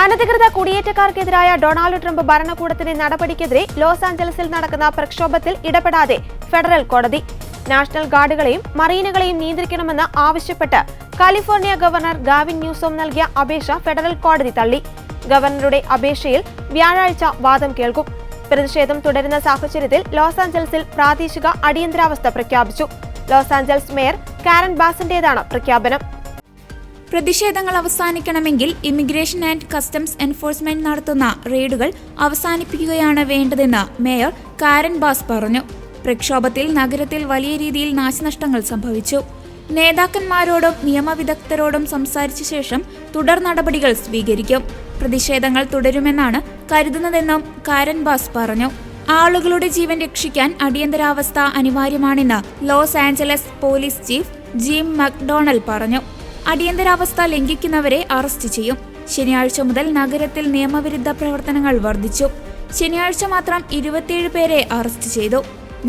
അനധികൃത കുടിയേറ്റക്കാർക്കെതിരായ Donald Trump ഭരണകൂടത്തിന്റെ നടപടിക്കെതിരെ ലോസ് ആഞ്ചലസിൽ നടക്കുന്ന പ്രക്ഷോഭത്തിൽ ഇടപെടാതെ ഫെഡറൽ കോടതി. നാഷണൽ ഗാർഡുകളെയും മറീനുകളെയും നിയന്ത്രിക്കണമെന്ന് ആവശ്യപ്പെട്ട് കാലിഫോർണിയ ഗവർണർ ഗാവിൻ ന്യൂസോം നൽകിയ അപേക്ഷ ഫെഡറൽ കോടതി തള്ളി. ഗവർണറുടെ അപേക്ഷയിൽ വ്യാഴാഴ്ച വാദം കേൾക്കും. പ്രതിഷേധം തുടരുന്ന സാഹചര്യത്തിൽ ലോസ് ആഞ്ചലസിൽ പ്രാദേശിക അടിയന്തരാവസ്ഥ പ്രഖ്യാപിച്ചു. ലോസ് ആഞ്ചലസ് മേയർ കാരൻ ബാസിന്റേതാണ് പ്രഖ്യാപനം. പ്രതിഷേധങ്ങൾ അവസാനിക്കണമെങ്കിൽ ഇമിഗ്രേഷൻ ആൻഡ് കസ്റ്റംസ് എൻഫോഴ്സ്മെന്റ് നടത്തുന്ന റെയ്ഡുകൾ അവസാനിപ്പിക്കുകയാണ് വേണ്ടതെന്ന് മേയർ കാരൻ ബാസ് പറഞ്ഞു. പ്രക്ഷോഭത്തിൽ നഗരത്തിൽ വലിയ രീതിയിൽ നാശനഷ്ടങ്ങൾ സംഭവിച്ചു. നേതാക്കന്മാരോടും നിയമവിദഗ്ധരോടും സംസാരിച്ച ശേഷം തുടർ നടപടികൾ സ്വീകരിക്കും. പ്രതിഷേധങ്ങൾ തുടരുമെന്നാണ് കരുതുന്നതെന്നും കാരൻ ബാസ് പറഞ്ഞു. ആളുകളുടെ ജീവൻ രക്ഷിക്കാൻ അടിയന്തരാവസ്ഥ അനിവാര്യമാണെന്ന് Los Angeles police chief Jim McDonnell പറഞ്ഞു. അടിയന്തരാവസ്ഥ ലംഘിക്കുന്നവരെ അറസ്റ്റ് ചെയ്യും. ശനിയാഴ്ച മുതൽ നഗരത്തിൽ നിയമവിരുദ്ധ പ്രവർത്തനങ്ങൾ വർദ്ധിച്ചു. ശനിയാഴ്ച മാത്രം 27 പേരെ അറസ്റ്റ് ചെയ്തു.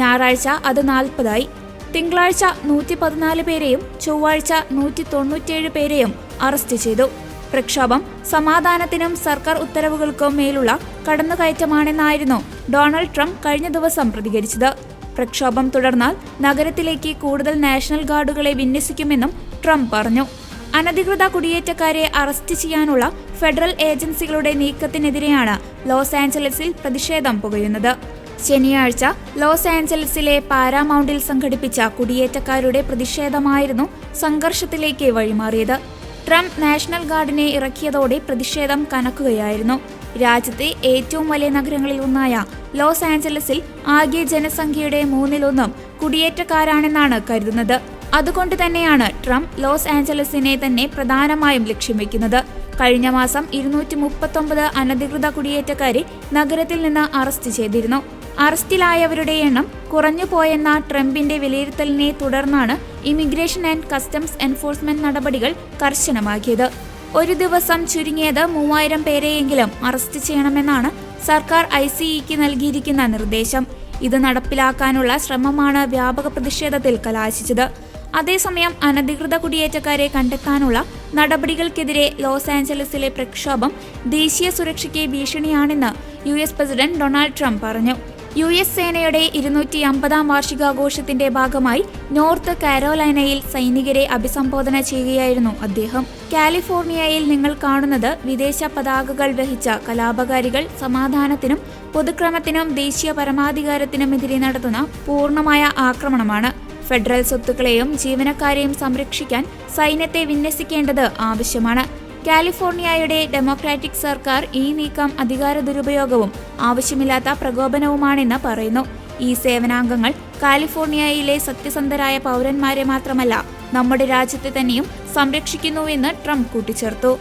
ഞായറാഴ്ച അത് 40ആയി. തിങ്കളാഴ്ച 114 പേരെയും ചൊവ്വാഴ്ച 197 പേരെയും അറസ്റ്റ് ചെയ്തു. പ്രക്ഷോഭം സമാധാനത്തിനും സർക്കാർ ഉത്തരവുകൾക്കും മേലുള്ള കടന്നുകയറ്റമാണെന്നായിരുന്നു ഡൊണാൾഡ് ട്രംപ് കഴിഞ്ഞ ദിവസം പ്രതികരിച്ചത്. പ്രക്ഷോഭം തുടർന്നാൽ നഗരത്തിലേക്ക് കൂടുതൽ നാഷണൽ ഗാർഡുകളെ വിന്യസിക്കുമെന്നും ട്രംപ് പറഞ്ഞു. അനധികൃത കുടിയേറ്റക്കാരെ അറസ്റ്റ് ചെയ്യാനുള്ള ഫെഡറൽ ഏജൻസികളുടെ നീക്കത്തിനെതിരെയാണ് ലോസ് ആഞ്ചലസിൽ പ്രതിഷേധം പുകയുന്നത്. ശനിയാഴ്ച ലോസ് ആഞ്ചലസിലെ പാരാമൗണ്ടിൽ സംഘടിപ്പിച്ച കുടിയേറ്റക്കാരുടെ പ്രതിഷേധമായിരുന്നു സംഘർഷത്തിലേക്ക് വഴിമാറിയത്. ട്രംപ് നാഷണൽ ഗാർഡിനെ ഇറക്കിയതോടെ പ്രതിഷേധം കനക്കുകയായിരുന്നു. രാജ്യത്തെ ഏറ്റവും വലിയ നഗരങ്ങളിൽ ഒന്നായ ലോസ് ആഞ്ചലസിൽ ആകെ ജനസംഖ്യയുടെ 1/3 കുടിയേറ്റക്കാരാണെന്നാണ് കരുതുന്നത്. അതുകൊണ്ട് തന്നെയാണ് ട്രംപ് ലോസ് ആഞ്ചലസിനെ തന്നെ പ്രധാനമായും ലക്ഷ്യം വെക്കുന്നത്. കഴിഞ്ഞ മാസം 239 അനധികൃത കുടിയേറ്റക്കാരെ നഗരത്തിൽ നിന്ന് അറസ്റ്റ് ചെയ്തിരുന്നു. അറസ്റ്റിലായവരുടെ എണ്ണം കുറഞ്ഞുപോയെന്ന ട്രംപിന്റെ വിലയിരുത്തലിനെ തുടർന്നാണ് ഇമിഗ്രേഷൻ ആൻഡ് കസ്റ്റംസ് എൻഫോഴ്സ്മെന്റ് നടപടികൾ കർശനമാക്കിയത്. ഒരു ദിവസം ചുരുങ്ങിയത് 3000 പേരെയെങ്കിലും അറസ്റ്റ് ചെയ്യണമെന്നാണ് സർക്കാർ ICEക്ക് നൽകിയിരിക്കുന്ന നിർദ്ദേശം. ഇത് നടപ്പിലാക്കാനുള്ള ശ്രമമാണ് വ്യാപക പ്രതിഷേധത്തിൽ കലാശിച്ചത്. അതേസമയം അനധികൃത കുടിയേറ്റക്കാരെ കണ്ടെത്താനുള്ള നടപടികൾക്കെതിരെ ലോസ് ആഞ്ചലസിലെ പ്രക്ഷോഭം ദേശീയ സുരക്ഷയ്ക്ക് ഭീഷണിയാണെന്ന് US പ്രസിഡന്റ് ഡൊണാൾഡ് ട്രംപ് പറഞ്ഞു. US സേനയുടെ 250ാം വാർഷികാഘോഷത്തിന്റെ ഭാഗമായി നോർത്ത് കാരോലൈനയിൽ സൈനികരെ അഭിസംബോധന ചെയ്യുകയായിരുന്നു അദ്ദേഹം. കാലിഫോർണിയയിൽ നിങ്ങൾ കാണുന്നത് വിദേശ പതാകകൾ വഹിച്ച കലാപകാരികൾ സമാധാനത്തിനും പൊതുക്രമത്തിനും ദേശീയ പരമാധികാരത്തിനുമെതിരെ നടത്തുന്ന പൂർണ്ണമായ ആക്രമണമാണ്. ഫെഡറൽ സ്വത്തുക്കളെയും ജീവനക്കാരെയും സംരക്ഷിക്കാൻ സൈന്യത്തെ വിന്യസിക്കേണ്ടത് ആവശ്യമാണ്. കാലിഫോർണിയയുടെ ഡെമോക്രാറ്റിക് സർക്കാർ ഈ നീക്കം അധികാര ദുരുപയോഗവും ആവശ്യമില്ലാത്ത പ്രകോപനവുമാണെന്ന് പറയുന്നു. ഈ സേവനാംഗങ്ങൾ കാലിഫോർണിയയിലെ സത്യസന്ധരായ പൗരന്മാരെ മാത്രമല്ല നമ്മുടെ രാജ്യത്തെ തന്നെയും സംരക്ഷിക്കുന്നുവെന്ന് ട്രംപ് കൂട്ടിച്ചേർത്തു.